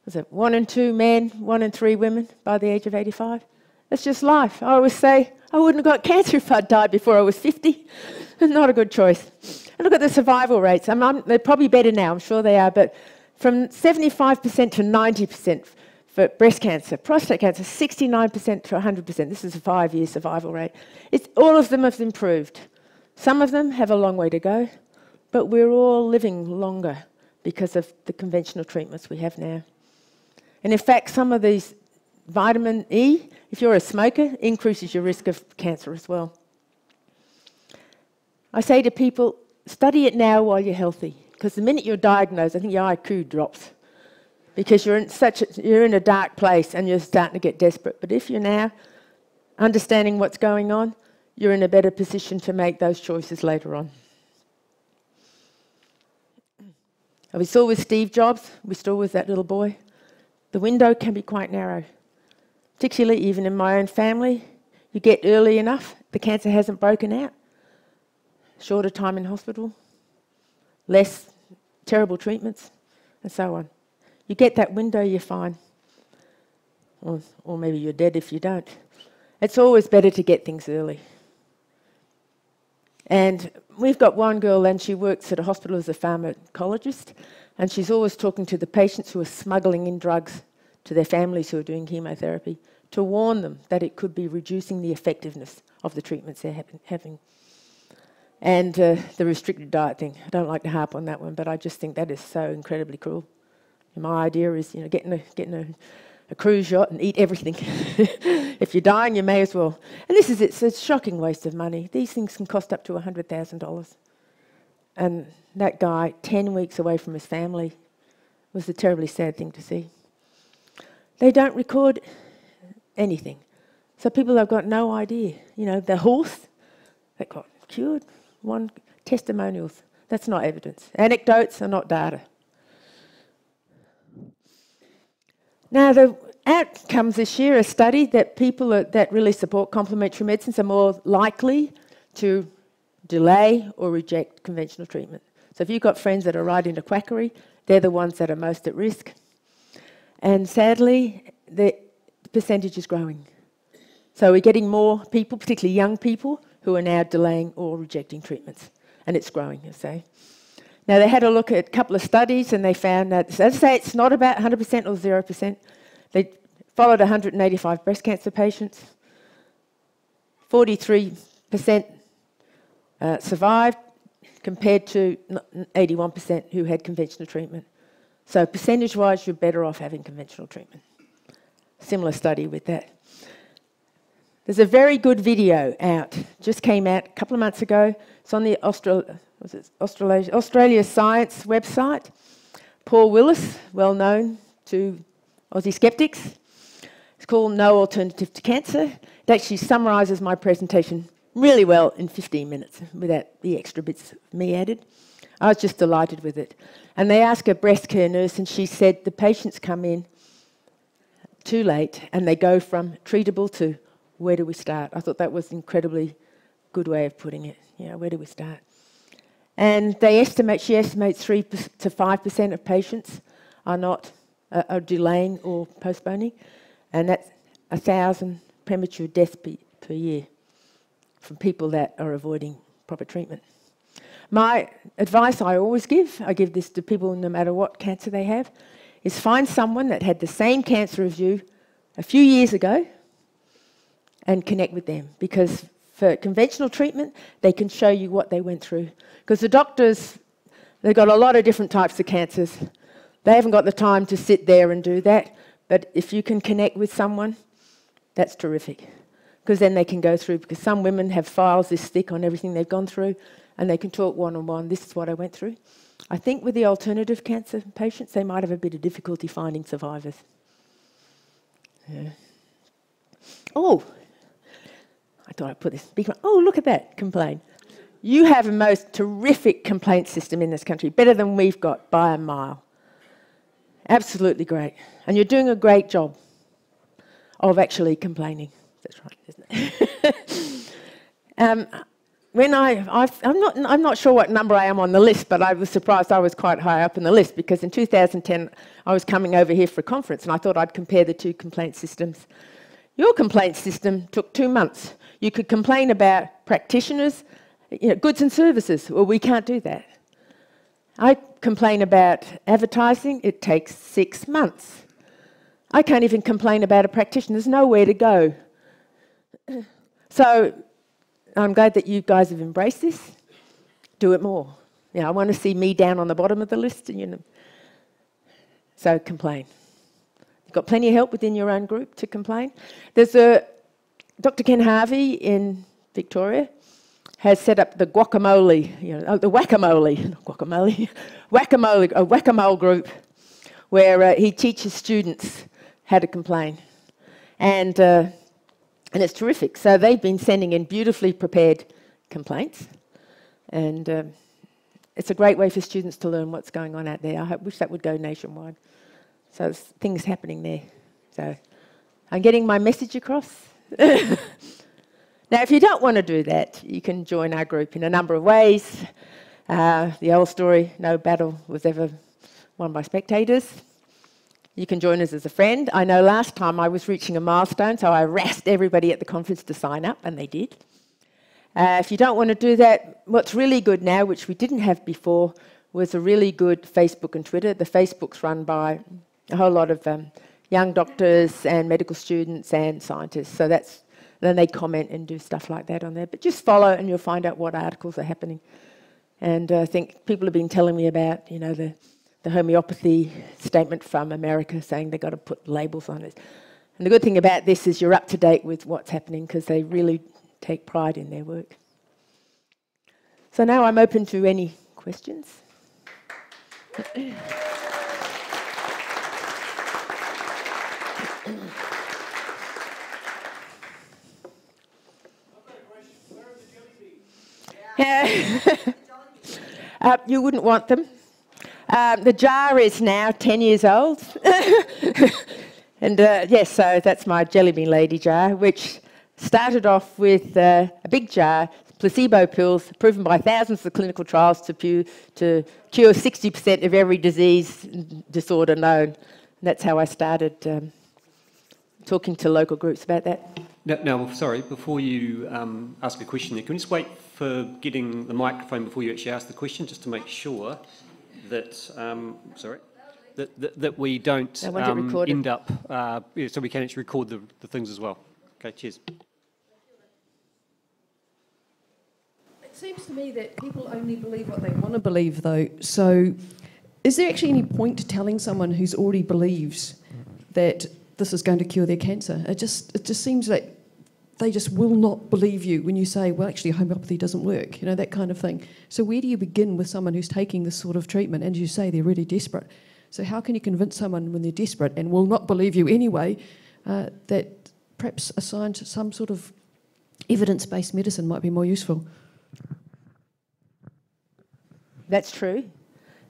Was it 1 in 2 men, 1 in 3 women by the age of 85? That's just life. I always say, I wouldn't have got cancer if I'd died before I was 50. It's not a good choice. And look at the survival rates. They're probably better now, I'm sure they are, but from 75% to 90% for breast cancer, prostate cancer, 69% to 100%. This is a 5-year survival rate. All of them have improved. Some of them have a long way to go, but we're all living longer because of the conventional treatments we have now. And in fact, some of these vitamin E, if you're a smoker, increases your risk of cancer as well. I say to people, study it now while you're healthy, because the minute you're diagnosed, I think your IQ drops, because you're in a dark place and you're starting to get desperate. But if you're now understanding what's going on, you're in a better position to make those choices later on. We saw with Steve Jobs, we saw with that little boy, the window can be quite narrow. Particularly even in my own family, you get early enough, the cancer hasn't broken out. Shorter time in hospital, less terrible treatments, and so on. You get that window, you're fine. Or maybe you're dead if you don't. It's always better to get things early. And we've got one girl, and she works at a hospital as a pharmacologist, and she's always talking to the patients who are smuggling in drugs to their families who are doing chemotherapy to warn them that it could be reducing the effectiveness of the treatments they're having. And the restricted diet thing, I don't like to harp on that one, but I just think that is so incredibly cruel. And my idea is, getting a cruise yacht and eat everything. If you're dying, you may as well. And it's a shocking waste of money. These things can cost up to $100,000. And that guy, 10 weeks away from his family, was a terribly sad thing to see. They don't record anything. So people have got no idea. The horse that got cured, one testimonials. That's not evidence. Anecdotes are not data. Now, the outcomes this year are studied that people that really support complementary medicines are more likely to delay or reject conventional treatment. So if you've got friends that are right into quackery, they're the ones that are most at risk. And sadly, the percentage is growing. So we're getting more people, particularly young people, who are now delaying or rejecting treatments. And it's growing, I say. Now, they had a look at a couple of studies, and they found that, as I say, it's not about 100% or 0%. They followed 185 breast cancer patients. 43% survived, compared to 81% who had conventional treatment. So percentage-wise, you're better off having conventional treatment. Similar study with that. There's a very good video out, just came out a couple of months ago. It's on the Australia Science website. Paul Willis, well known to Aussie skeptics. It's called No Alternative to Cancer. It actually summarises my presentation really well in 15 minutes without the extra bits of me added. I was just delighted with it. And they asked a breast care nurse, and she said the patients come in too late and they go from treatable to where do we start? I thought that was an incredibly good way of putting it. Where do we start? And she estimates 3 to 5% of patients are delaying or postponing, and that's 1,000 premature deaths per year from people that are avoiding proper treatment. My advice I always give, I give this to people no matter what cancer they have, is find someone that had the same cancer as you a few years ago and connect with them. Because for conventional treatment, they can show you what they went through. Because the doctors, they've got a lot of different types of cancers. They haven't got the time to sit there and do that. But if you can connect with someone, that's terrific. Because then they can go through, because some women have files this thick on everything they've gone through, and they can talk one-on-one, this is what I went through. I think with the alternative cancer patients, they might have a bit of difficulty finding survivors. Yeah. Oh, I thought I'd put this big one. Oh, look at that complaint. You have a most terrific complaint system in this country, better than we've got by a mile. Absolutely great. And you're doing a great job of actually complaining. That's right, isn't it? I'm not sure what number I am on the list, but I was surprised I was quite high up in the list, because in 2010 I was coming over here for a conference and I thought I'd compare the two complaint systems. Your complaint system took 2 months. You could complain about practitioners, goods and services. Well, we can't do that. I complain about advertising. It takes 6 months. I can't even complain about a practitioner. There's nowhere to go. So I'm glad that you guys have embraced this. Do it more. I want to see me down on the bottom of the list. So complain. You've got plenty of help within your own group to complain. There's Dr. Ken Harvey in Victoria has set up the guacamole, the whack-a-mole, not guacamole, a whack-a-mole group where he teaches students how to complain. And it's terrific. So they've been sending in beautifully prepared complaints. And it's a great way for students to learn what's going on out there. I wish that would go nationwide. So there's things happening there. So I'm getting my message across. Now, if you don't want to do that, you can join our group in a number of ways. The old story, no battle was ever won by spectators. You can join us as a friend. I know last time I was reaching a milestone, so I harassed everybody at the conference to sign up, and they did. If you don't want to do that, what's really good now, which we didn't have before, was a really good Facebook and Twitter. The Facebook's run by a whole lot of young doctors and medical students and scientists. So then they comment and do stuff like that on there. But just follow and you'll find out what articles are happening. And I think people have been telling me about, the homeopathy statement from America saying they've got to put labels on it. And the good thing about this is you're up to date with what's happening because they really take pride in their work. So now I'm open to any questions. You wouldn't want them. The jar is now 10 years old. And yes, so that's my jelly bean lady jar, which started off with a big jar, placebo pills, proven by thousands of clinical trials to cure 60% of every disease disorder known. And that's how I started talking to local groups about that. Now, sorry, before you ask a question, can you just wait for getting the microphone before you actually ask the question, just to make sure that, that we don't end up, so we can actually record the things as well. Okay, cheers. It seems to me that people only believe what they want to believe, though. So is there actually any point to telling someone who's already believes that this is going to cure their cancer? It just seems like they just will not believe you when you say, well, actually, homeopathy doesn't work, that kind of thing. So where do you begin with someone who's taking this sort of treatment? And as you say, they're really desperate. So how can you convince someone when they're desperate and will not believe you anyway that perhaps some sort of evidence-based medicine might be more useful? That's true.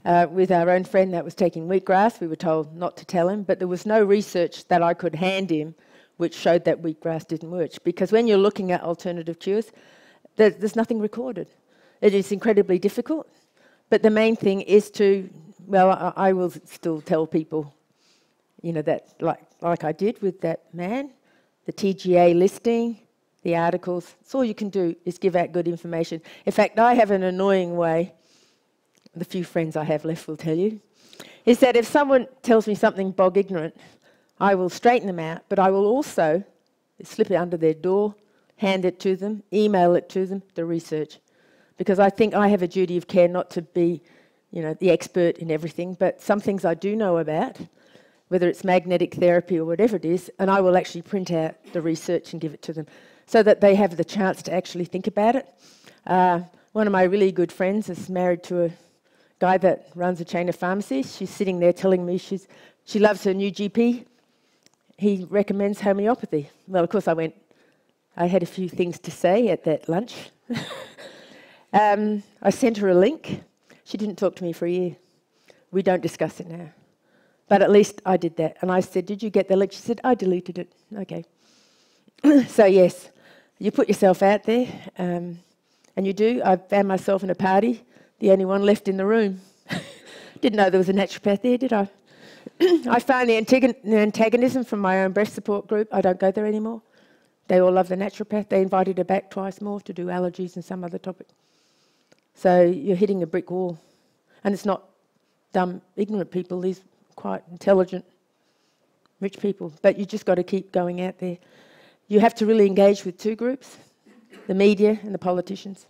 With our own friend that was taking wheatgrass, we were told not to tell him, but there was no research that I could hand him which showed that wheatgrass didn't work. Because when you're looking at alternative cures, there's nothing recorded. It is incredibly difficult, but the main thing is I will still tell people, that like I did with that man, the TGA listing, the articles, it's all you can do is give out good information. In fact, I have an annoying way, the few friends I have left will tell you, is that if someone tells me something bog ignorant, I will straighten them out, but I will also slip it under their door, hand it to them, email it to them, the research. Because I think I have a duty of care not to be, the expert in everything, but some things I do know about, whether it's magnetic therapy or whatever it is, and I will actually print out the research and give it to them so that they have the chance to actually think about it. One of my really good friends is married to a guy that runs a chain of pharmacies. She's sitting there telling me she loves her new GP. He recommends homeopathy. Well, of course, I had a few things to say at that lunch. I sent her a link. She didn't talk to me for a year. We don't discuss it now. But at least I did that. And I said, did you get the link? She said, I deleted it. Okay. So, yes, you put yourself out there, and you do. I found myself in a party, the only one left in the room. Didn't know there was a naturopath there, did I? I found the antagonism from my own breast support group. I don't go there anymore. They all love the naturopath. They invited her back twice more to do allergies and some other topic. So you're hitting a brick wall. And it's not dumb, ignorant people. These quite intelligent, rich people. But you just got to keep going out there. You have to really engage with two groups, the media and the politicians.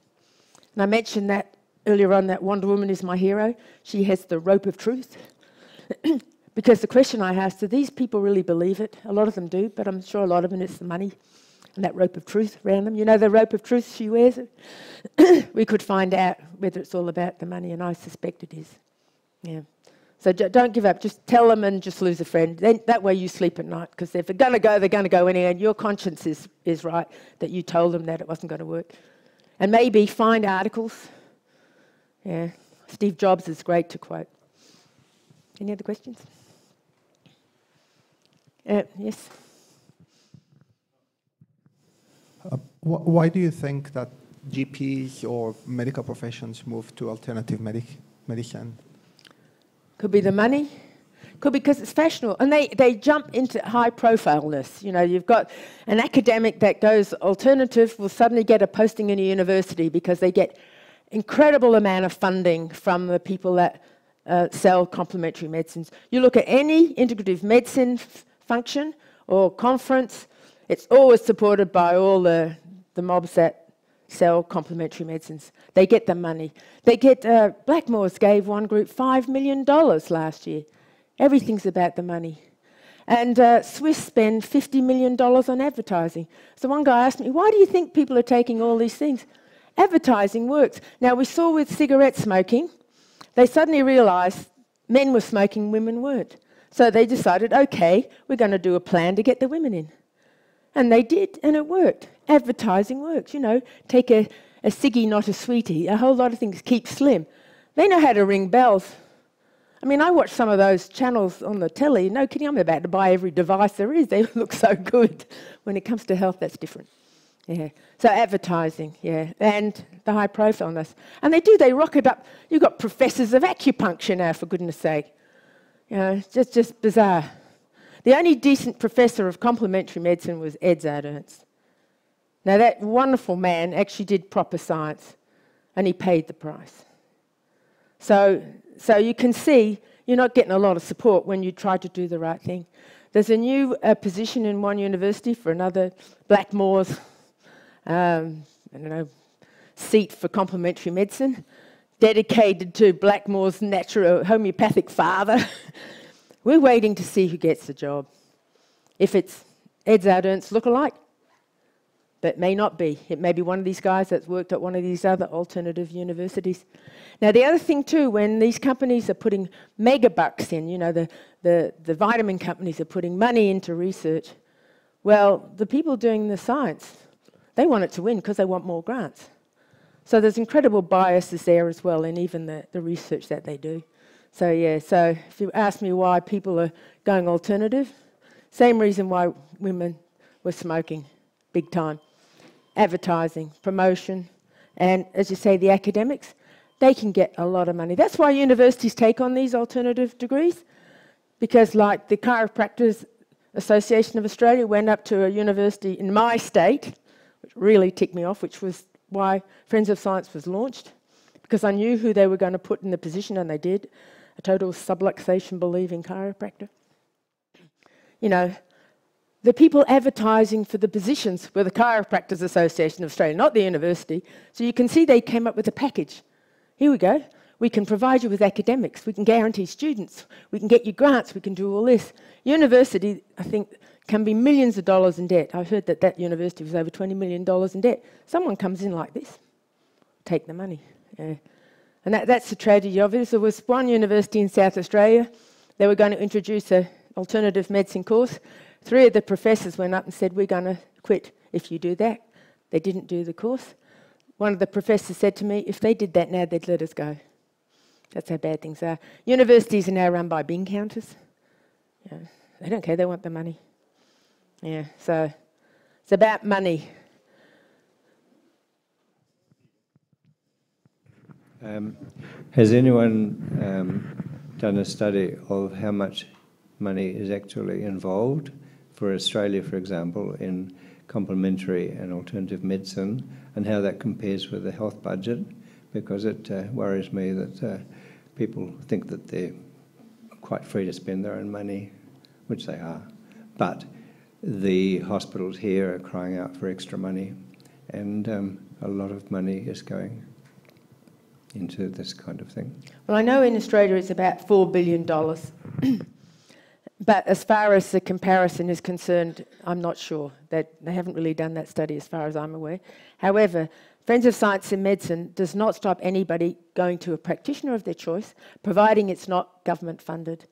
And I mentioned that earlier on that Wonder Woman is my hero. She has the rope of truth. Because the question I asked, do these people really believe it? A lot of them do, but I'm sure a lot of them, it's the money and that rope of truth around them. You know the rope of truth, she wears it? We could find out whether it's all about the money, and I suspect it is. Yeah. So don't give up. Just tell them and just lose a friend. Then, that way you sleep at night, because if they're going to go, they're going to go anyway, and your conscience is right that you told them that it wasn't going to work. And maybe find articles. Yeah. Steve Jobs is great to quote. Any other questions? Yes? Why do you think that GPs or medical professions move to alternative medicine? Could be the money. Could be because it's fashionable. And they jump into high profileness. You know, you've got an academic that goes alternative will suddenly get a posting in a university because they get incredible amount of funding from the people that sell complementary medicines. You look at any integrative medicine function or conference, it's always supported by all the mobs that sell complementary medicines. They get the money. They get, Blackmores gave one group $5 million last year. Everything's about the money. And Swiss spend $50 million on advertising. So one guy asked me, why do you think people are taking all these things? Advertising works. Now, we saw with cigarette smoking, they suddenly realised men were smoking, women weren't. So they decided, OK, we're going to do a plan to get the women in. And they did, and it worked. Advertising works, you know. Take a ciggy, not a sweetie. A whole lot of things. Keep slim. They know how to ring bells. I mean, I watch some of those channels on the telly. No kidding, I'm about to buy every device there is. They look so good. When it comes to health, that's different. Yeah. So advertising, yeah, and the high profileness. And they rock it up. You've got professors of acupuncture now, for goodness sake. You know, it's just bizarre. The only decent professor of complementary medicine was Edzard Ernst. Now, that wonderful man actually did proper science, and he paid the price. So you can see you're not getting a lot of support when you try to do the right thing. There's a new position in one university for another Blackmores, seat for complementary medicine, dedicated to Blackmore's natural homeopathic father. We're waiting to see who gets the job. If it's Edzard Ernst lookalike, but may not be. It may be one of these guys that's worked at one of these other alternative universities. Now, the other thing too, when these companies are putting mega bucks in, you know, the vitamin companies are putting money into research, well, the people doing the science, they want it to win because they want more grants. So there's incredible biases there as well in even the research that they do. So yeah, so if you ask me why people are going alternative, same reason why women were smoking, big time. Advertising, promotion, and as you say, the academics, they can get a lot of money. That's why universities take on these alternative degrees, because like the Chiropractors Association of Australia went up to a university in my state, which really ticked me off, which was why Friends of Science was launched, because I knew who they were going to put in the position, and they did. A total subluxation-believing chiropractor. You know, the people advertising for the positions were the Chiropractors Association of Australia, not the university. So you can see they came up with a package. Here we go. We can provide you with academics. We can guarantee students. We can get you grants. We can do all this. University, I think, can be millions of dollars in debt. I heard that university was over $20 million in debt. Someone comes in like this, take the money. Yeah. And that's the tragedy of it. There was one university in South Australia. They were going to introduce an alternative medicine course. 3 of the professors went up and said, we're going to quit if you do that. They didn't do the course. One of the professors said to me, if they did that now, they'd let us go. That's how bad things are. Universities are now run by bean counters. Yeah, they don't care, they want the money. Yeah, so it's about money. Has anyone done a study of how much money is actually involved for Australia, for example, in complementary and alternative medicine, and how that compares with the health budget? Because it worries me that people think that they're quite free to spend their own money, which they are. But the hospitals here are crying out for extra money, and a lot of money is going into this kind of thing? Well, I know in Australia it's about $4 billion. But as far as the comparison is concerned, I'm not sure. They haven't really done that study as far as I'm aware. However, Friends of Science in Medicine does not stop anybody going to a practitioner of their choice, providing it's not government funded.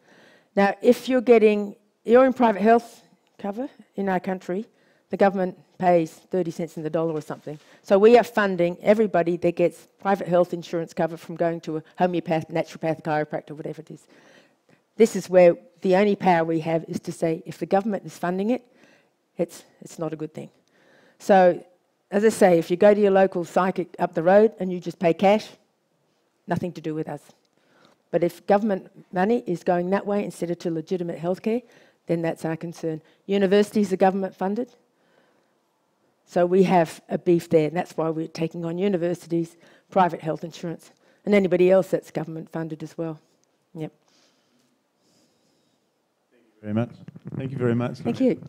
Now, if you're in private health cover in our country, the government pays 30 cents in the dollar or something. So we are funding everybody that gets private health insurance cover from going to a homeopath, naturopath, chiropractor, whatever it is. This is where the only power we have is to say, if the government is funding it, it's not a good thing. So, as I say, if you go to your local psychic up the road and you just pay cash, nothing to do with us. But if government money is going that way instead of to legitimate healthcare, then that's our concern. Universities are government funded, so we have a beef there, and that's why we're taking on universities, private health insurance, and anybody else that's government funded as well. Yep. Very much. Thank you very much. Thank you.